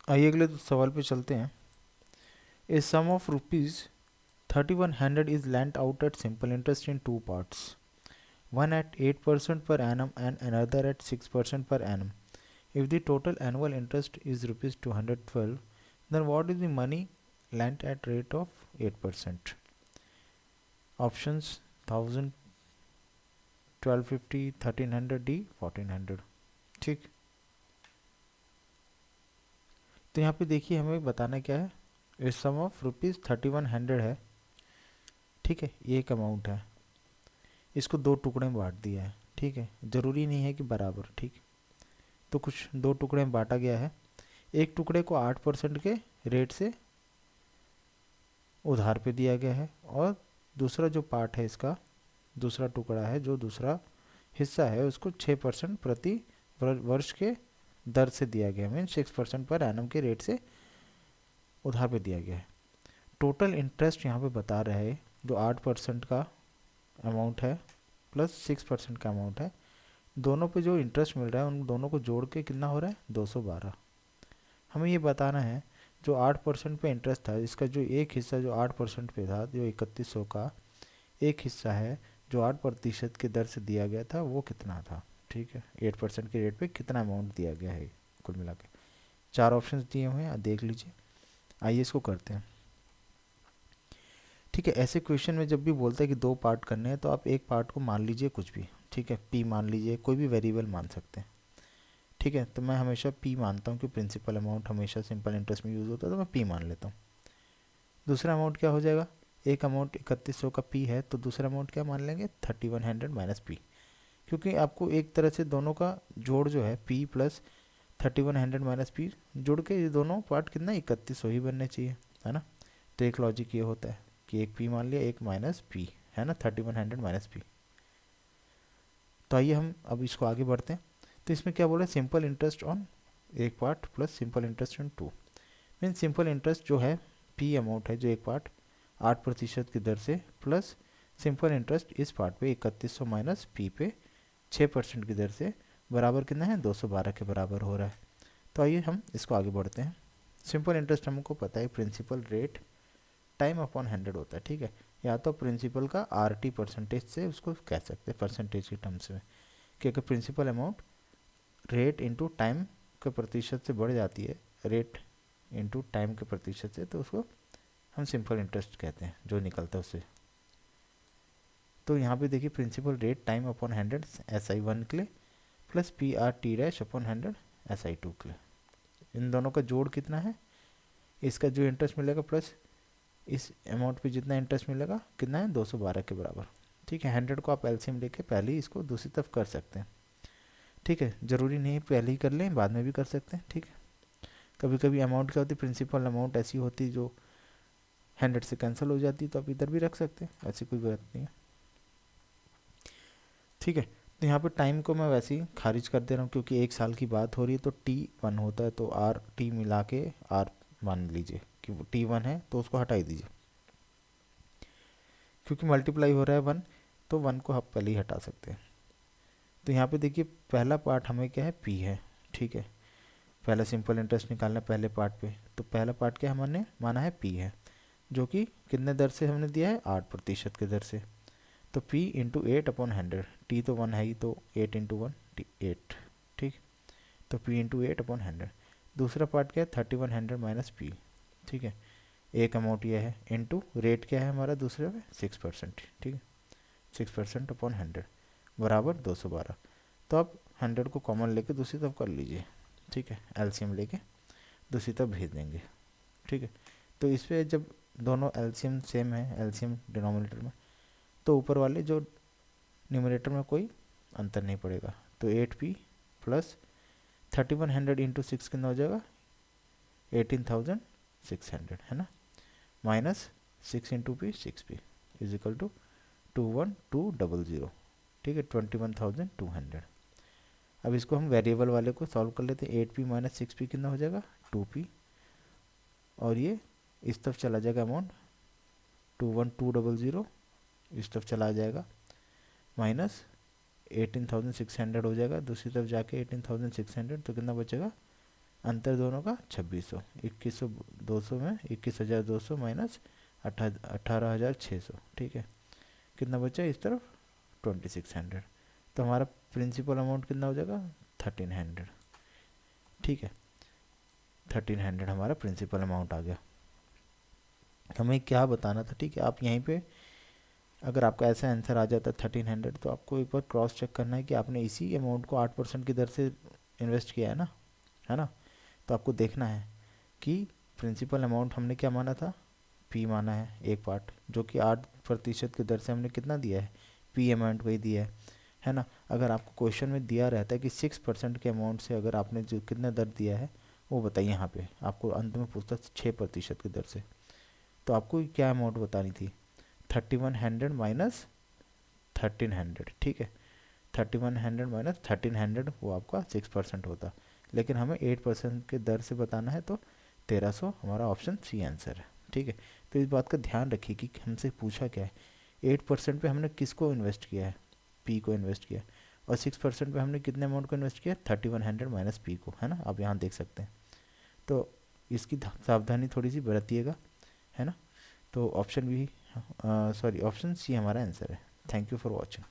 आइए अगले सवाल पे चलते हैं। ए सम of rupees 3100 is lent out at simple interest in two parts, one at 8% per annum and another at 6% per annum. If the total annual interest is rupees 212, then what is the money lent at rate of 8%? Options 1000, 1250, 1300 D, 1400। ठीक, तो यहाँ पे देखिए हमें बताना क्या है। इस सम ऑफ रुपीज़ 3100 है, ठीक है, ये एक अमाउंट है। इसको दो टुकड़े में बांट दिया है, ठीक है, ज़रूरी नहीं है कि बराबर, ठीक। तो कुछ दो टुकड़े में बांटा गया है। एक टुकड़े को 8% के रेट से उधार पे दिया गया है, और दूसरा जो पार्ट है इसका, दूसरा टुकड़ा है, जो दूसरा हिस्सा है, उसको 6% प्रति वर्ष के दर से दिया गया, मीन 6% पर एनम के रेट से उधार पे दिया गया है। टोटल इंटरेस्ट यहाँ पे बता रहे हैं, जो 8% का अमाउंट है प्लस 6% का अमाउंट है, दोनों पे जो इंटरेस्ट मिल रहा है उन दोनों को जोड़ के कितना हो रहा है, 212। हमें ये बताना है जो 8% पे इंटरेस्ट था, इसका जो एक हिस्सा जो 8% पे था, जो 3100 का एक हिस्सा है जो 8% के दर से दिया गया था, वो कितना था, ठीक है। 8% के रेट पे कितना अमाउंट दिया गया है कुल मिला के। चार ऑप्शन दिए हुए हैं, देख लीजिए। आइए इसको करते हैं, ठीक है। ऐसे क्वेश्चन में जब भी बोलता है कि दो पार्ट करने हैं, तो आप एक पार्ट को मान लीजिए कुछ भी, ठीक है, पी मान लीजिए, कोई भी वेरिएबल मान सकते हैं, ठीक है। तो मैं हमेशा पी मानता हूँ कि प्रिंसिपल अमाउंट हमेशा सिंपल इंटरेस्ट में यूज़ होता है, तो मैं पी मान लेता हूँ। दूसरा अमाउंट क्या हो जाएगा, एक अमाउंट 3100 का पी है, तो दूसरा अमाउंट क्या मान लेंगे, 3100 माइनस पी, क्योंकि आपको एक तरह से दोनों का जोड़ जो है पी प्लस 3100 माइनस पी जोड़ के ये दोनों पार्ट कितना 3100 ही बनने चाहिए, है ना। तो एक लॉजिक ये होता है कि एक पी मान लिया, एक माइनस पी, है ना, 3100 माइनस पी। तो आइए हम अब इसको आगे बढ़ते हैं। तो इसमें क्या बोला, सिंपल इंटरेस्ट ऑन एक part plus simple interest on two. Mean simple interest जो है पी अमाउंट है, जो एक पार्ट 8% की दर से, प्लस सिंपल इंटरेस्ट इस पार्ट पे 3100 माइनस पी पे 6% की दर से, बराबर कितना है, 212 के बराबर हो रहा है। तो आइए हम इसको आगे बढ़ते हैं। सिंपल इंटरेस्ट हमको पता है प्रिंसिपल रेट टाइम अपॉन 100 होता है, ठीक है। या तो प्रिंसिपल का आर टी परसेंटेज से उसको कह सकते हैं, परसेंटेज के टर्म्स में, कि अगर principal amount rate into time के प्रतिशत से बढ़ जाती है, रेट इंटू टाइम के प्रतिशत से, तो उसको हम सिंपल इंटरेस्ट कहते हैं, जो निकलता है उससे। तो यहाँ पे देखिए principal rate time upon 100 SI1 के लिए, plus PRT dash upon 100 SI2 के लिए, इन दोनों का जोड़ कितना है, इसका जो इंटरेस्ट मिलेगा प्लस इस अमाउंट पे जितना इंटरेस्ट मिलेगा कितना है, 212 के बराबर, ठीक है। 100 को आप एलसीएम लेके पहले ही इसको दूसरी तरफ कर सकते हैं, ठीक है। ज़रूरी नहीं पहले ही कर लें, बाद में भी कर सकते हैं, ठीक है। कभी कभी अमाउंट क्या होती है, प्रिंसिपल अमाउंट ऐसी होती है जो 100 से कैंसिल हो जाती है, तो आप इधर भी रख सकते हैं, ऐसी कोई बात नहीं है, ठीक है। तो यहाँ पे टाइम को मैं वैसे ही खारिज कर दे रहा हूँ, क्योंकि एक साल की बात हो रही है, तो T1 होता है, तो आर टी मिला के आर मान लीजिए कि वो T1 है, तो उसको हटा ही दीजिए, क्योंकि मल्टीप्लाई हो रहा है 1, तो 1 को आप पहले ही हटा सकते हैं। तो यहाँ पे देखिए पहला पार्ट हमें क्या है, P है, ठीक है। पहला सिंपल इंटरेस्ट निकालना पहले पार्ट पे, तो पहला पार्ट क्या हमने माना है, P है, जो कि कितने दर से हमने दिया है, 8% के दर से। तो P इंटू 8/100, T तो 1 है ही, तो 8 इंटू 1 8, ठीक। तो P इंटू 8/100। दूसरा पार्ट क्या है, 3100 माइनस P, ठीक है। एक अमाउंट ये है, इंटू रेट क्या है हमारा दूसरे में, 6%, ठीक है। 6%/100 बराबर 212। तो आप 100 को कॉमन लेके दूसरी तरफ कर लीजिए, ठीक है, एलसीएम लेके दूसरी तरफ भेज देंगे, ठीक है। तो इस पर जब दोनों एलसीएम सेम है, एलसीएम डिनोमिनेटर में, तो ऊपर वाले जो न्यूमरेटर में कोई अंतर नहीं पड़ेगा। तो 8P प्लस 3100 इंटू 6 कितना हो जाएगा, 18,600, है ना, minus 6 into P 6P is equal to 21200, ठीक है, 21,200। अब इसको हम वेरिएबल वाले को सॉल्व कर लेते हैं। 8P माइनस 6P कितना हो जाएगा, 2P, और ये इस तरफ चला जाएगा अमाउंट 21200, इस तरफ चला जाएगा, माइनस 18,600 हो जाएगा, दूसरी तरफ जाके 18,600, तो कितना बचेगा, अंतर दोनों का 2600, 2100 200 में 21,200 माइनस 18,600, ठीक है। कितना बचा इस तरफ 2600, तो हमारा प्रिंसिपल अमाउंट कितना हो जाएगा 1300, ठीक है। 1300 हमारा प्रिंसिपल अमाउंट आ गया। हमें क्या बताना था, ठीक है। आप यहीं पे अगर आपका ऐसा आंसर आ जाता 1300 तो आपको एक बार क्रॉस चेक करना है कि आपने इसी अमाउंट को 8% की दर से इन्वेस्ट किया है ना। तो आपको देखना है कि प्रिंसिपल अमाउंट हमने क्या माना था, पी माना है एक पार्ट, जो कि 8% की दर से हमने कितना दिया है, पी अमाउंट वही दिया है ना। अगर आपको क्वेश्चन में दिया रहता है कि 6% के अमाउंट से अगर आपने जो कितना दर दिया है वो बताइए, यहाँ पे आपको अंत में पूछता 6% की दर से, तो आपको क्या अमाउंट बतानी थी 3100 माइनस 1300, ठीक है। 3100 माइनस 1300 वो आपका 6% होता, लेकिन हमें 8% के दर से बताना है, तो 1300 हमारा ऑप्शन सी आंसर है, ठीक है। तो इस बात का ध्यान रखिए कि हमसे पूछा क्या है, 8% पे हमने किसको इन्वेस्ट किया है, पी को इन्वेस्ट किया, और 6% पे हमने कितने अमाउंट को इन्वेस्ट किया 3100 माइनस पी को, है ना। आप यहाँ देख सकते हैं, तो इसकी सावधानी थोड़ी सी बरतिएगा, है ना। तो option B, sorry option C हमारा आंसर है। Thank you for watching.